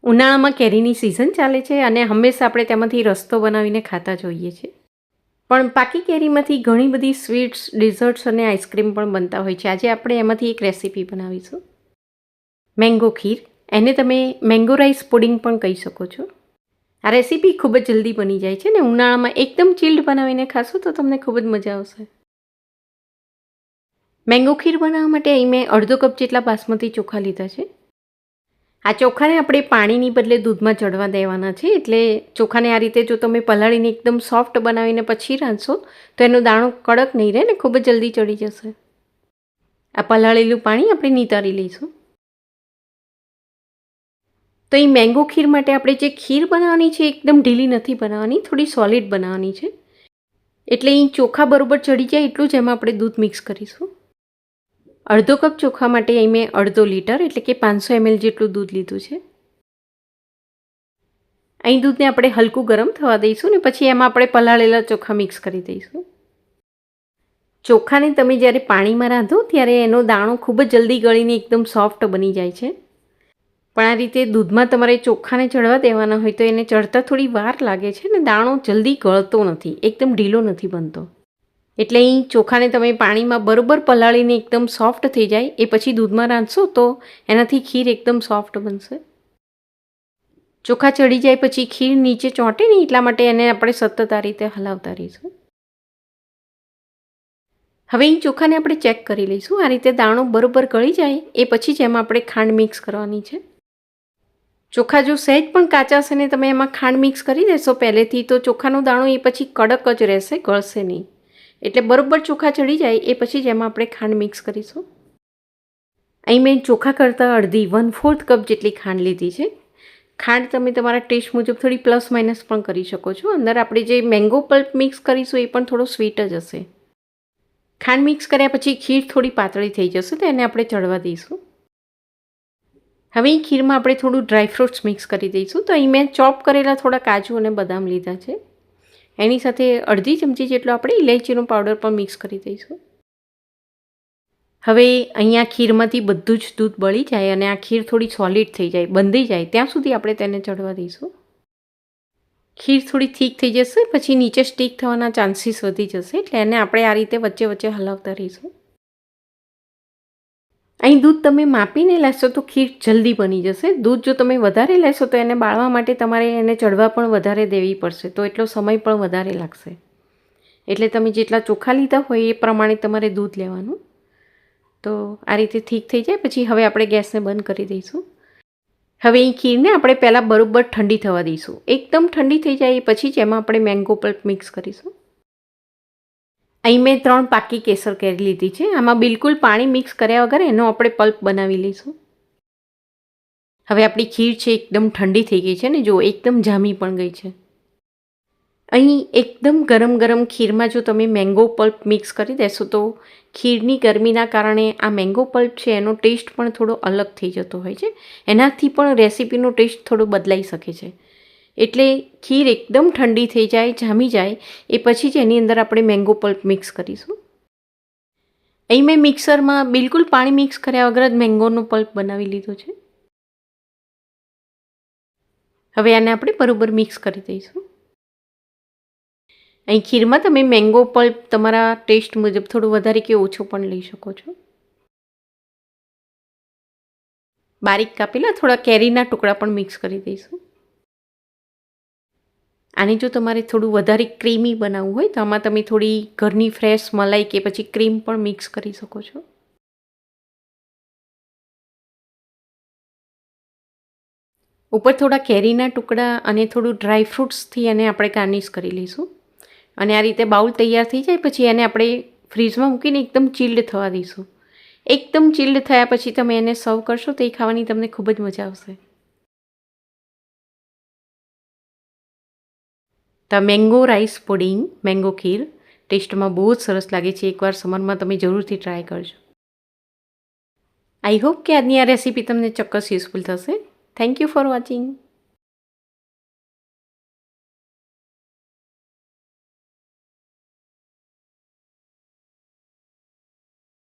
ઉનાળામાં કેરીની સિઝન ચાલે છે અને હંમેશા આપણે તેમાંથી રસ્તો બનાવીને ખાતા જોઈએ છીએ. પણ પાકી કેરીમાંથી ઘણી બધી સ્વીટ્સ, ડિઝર્ટ્સ અને આઈસ્ક્રીમ પણ બનતા હોય છે. આજે આપણે એમાંથી એક રેસીપી બનાવીશું. મેંગો ખીર, એને તમે મેંગો રાઈસ પુડિંગ પણ કહી શકો છો. આ રેસીપી ખૂબ જ જલ્દી બની જાય છે ને ઉનાળામાં એકદમ ચિલ્ડ બનાવીને ખાશો તો તમને ખૂબ જ મજા આવશે. મેંગો ખીર બનાવવા માટે અહીં મેં અડધો કપ જેટલા બાસમતી ચોખા લીધા છે. આ ચોખાને આપણે પાણીની બદલે દૂધમાં ચડવા દેવાના છે. એટલે ચોખાને આ રીતે જો તમે પલાળીને એકદમ સોફ્ટ બનાવીને પછી રાંધશો તો એનો દાણો કડક નહીં રહે ને ખૂબ જ જલ્દી ચડી જશે. આ પલાળેલું પાણી આપણે નિતારી લઈશું. તો એ મેંગો ખીર માટે આપણે જે ખીર બનાવવાની છે એકદમ ઢીલી નથી બનાવવાની, થોડી સોલિડ બનાવવાની છે. એટલે એ ચોખા બરોબર ચડી જાય એટલું જ એમાં આપણે દૂધ મિક્સ કરીશું. અડધો કપ ચોખા માટે અહીં મેં અડધો લીટર એટલે કે 500 ml જેટલું દૂધ લીધું છે. અહીં દૂધને આપણે હલકું ગરમ થવા દઈશું ને પછી એમાં આપણે પલાળેલા ચોખા મિક્સ કરી દઈશું. ચોખાને તમે જ્યારે પાણીમાં રાંધો ત્યારે એનો દાણો ખૂબ જ જલ્દી ગળીને એકદમ સોફ્ટ બની જાય છે. પણ આ રીતે દૂધમાં તમારે ચોખાને ચડવા દેવાના હોય તો એને ચડતા થોડી વાર લાગે છે ને દાણો જલ્દી ગળતો નથી, એકદમ ઢીલો નથી બનતો. એટલે અહીં ચોખાને તમે પાણીમાં બરોબર પલાળીને એકદમ સોફ્ટ થઈ જાય એ પછી દૂધમાં રાંધશો તો એનાથી ખીર એકદમ સોફ્ટ બનશે. ચોખા ચડી જાય પછી ખીર નીચે ચોંટે નહીં એટલા માટે એને આપણે સતત આ રીતે હલાવતા રહીશું. હવે અહીં ચોખાને આપણે ચેક કરી લઈશું. આ રીતે દાણો બરોબર ગળી જાય એ પછી જ એમાં આપણે ખાંડ મિક્સ કરવાની છે. ચોખા જો સહેજ પણ કાચા હશે ને તમે એમાં ખાંડ મિક્સ કરી દેશો પહેલેથી તો ચોખાનો દાણો એ પછી કડક જ રહેશે, ગળશે નહીં. એટલે બરોબર ચોખા ચડી જાય એ પછી જ એમાં આપણે ખાંડ મિક્સ કરીશું. અહીં મેં ચોખા કરતાં અડધી 1/4 કપ જેટલી ખાંડ લીધી છે. ખાંડ તમે તમારા ટેસ્ટ મુજબ થોડી પ્લસ માઇનસ પણ કરી શકો છો. અંદર આપણે જે મેંગો પલ્પ મિક્સ કરીશું એ પણ થોડો સ્વીટ જ હશે. ખાંડ મિક્સ કર્યા પછી ખીર થોડી પાતળી થઈ જશે તો એને આપણે ચડવા દઈશું. હવે એ ખીરમાં આપણે થોડું ડ્રાયફ્રૂટ્સ મિક્સ કરી દઈશું. તો અહીં મેં ચોપ કરેલા થોડા કાજુ અને બદામ લીધા છે. એની સાથે અડધી ચમચી જેટલો આપણે ઇલાયચીનો પાવડર પણ મિક્સ કરી દઈશું. હવે અહીંયા ખીરમાંથી બધું જ દૂધ બળી જાય અને આ ખીર થોડી સોલિડ થઈ જાય, બંધી જાય ત્યાં સુધી આપણે તેને ચડવા દઈશું. ખીર થોડી થીક થઈ જશે પછી નીચે સ્ટીક થવાના ચાન્સીસ વધી જશે એટલે એને આપણે આ રીતે વચ્ચે વચ્ચે હલાવતા રહીશું. અહીં દૂધ તમે માપીને લેશો તો ખીર જલ્દી બની જશે. દૂધ જો તમે વધારે લેશો તો એને બાળવા માટે તમારે એને ચડવા પણ વધારે દેવી પડશે તો એટલો સમય પણ વધારે લાગશે. એટલે તમે જેટલા ચોખા લીધા હોય એ પ્રમાણે તમારે દૂધ લેવાનું. તો આ રીતે ઠીક થઈ જાય પછી હવે આપણે ગેસને બંધ કરી દઈશું. હવે એ ખીરને આપણે પહેલાં બરોબર ઠંડી થવા દઈશું. એકદમ ઠંડી થઈ જાય એ પછી જ એમાં આપણે મેંગો પલ્પ મિક્સ કરીશું. અહીં મેં 3 પાકી કેસર કેરી લીધી છે. આમાં બિલકુલ પાણી મિક્સ કર્યા વગર એનો આપણે પલ્પ બનાવી લઈશું. હવે આપણી ખીર છે એકદમ ઠંડી થઈ ગઈ છે ને જો એકદમ જામી પણ ગઈ છે. અહીં એકદમ ગરમ ગરમ ખીરમાં જો તમે મેંગો પલ્પ મિક્સ કરી દેશો તો ખીરની ગરમીના કારણે આ મેંગો પલ્પ છે એનો ટેસ્ટ પણ થોડો અલગ થઈ જતો હોય છે. એનાથી પણ રેસીપીનો ટેસ્ટ થોડો બદલાઈ શકે છે. એટલે ખીર એકદમ ઠંડી થઈ જાય, જામી જાય એ પછી જ એની અંદર આપણે મેંગો પલ્પ મિક્સ કરીશું. અહીં મેં મિક્સરમાં બિલકુલ પાણી મિક્સ કર્યા વગર જ મેંગોનો પલ્પ બનાવી લીધો છે. હવે આને આપણે બરોબર મિક્સ કરી દઈશું. અહીં ખીરમાં તમે મેંગો પલ્પ તમારા ટેસ્ટ મુજબ થોડું વધારે કે ઓછો પણ લઈ શકો છો. બારીક કાપેલા થોડા કેરીના ટુકડા પણ મિક્સ કરી દઈશું. આને જો તમારે થોડું વધારે ક્રીમી બનાવવું હોય તો આમાં તમે થોડી ઘરની ફ્રેશ મલાઈ કે પછી ક્રીમ પણ મિક્સ કરી શકો છો. ઉપર થોડા કેરીના ટુકડા અને થોડું ડ્રાય ફ્રૂટ્સથી એને આપણે ગાર્નિશ કરી લઈશું. અને આ રીતે બાઉલ તૈયાર થઈ જાય પછી એને આપણે ફ્રીજમાં મૂકીને એકદમ ચિલ્ડ થવા દઈશું. એકદમ ચિલ્ડ થયા પછી તમે એને સર્વ કરશો તો એ ખાવાની તમને ખૂબ જ મજા આવશે. તો મેંગો રાઈસ પુડિંગ, મેંગો ખીર ટેસ્ટમાં બહુ જ સરસ લાગે છે. એકવાર સમરમાં તમે જરૂરથી ટ્રાય કરજો. આઈ હોપ કે આજની આ રેસીપી તમને ચોક્કસ યુઝફુલ થશે. Thank you for watching.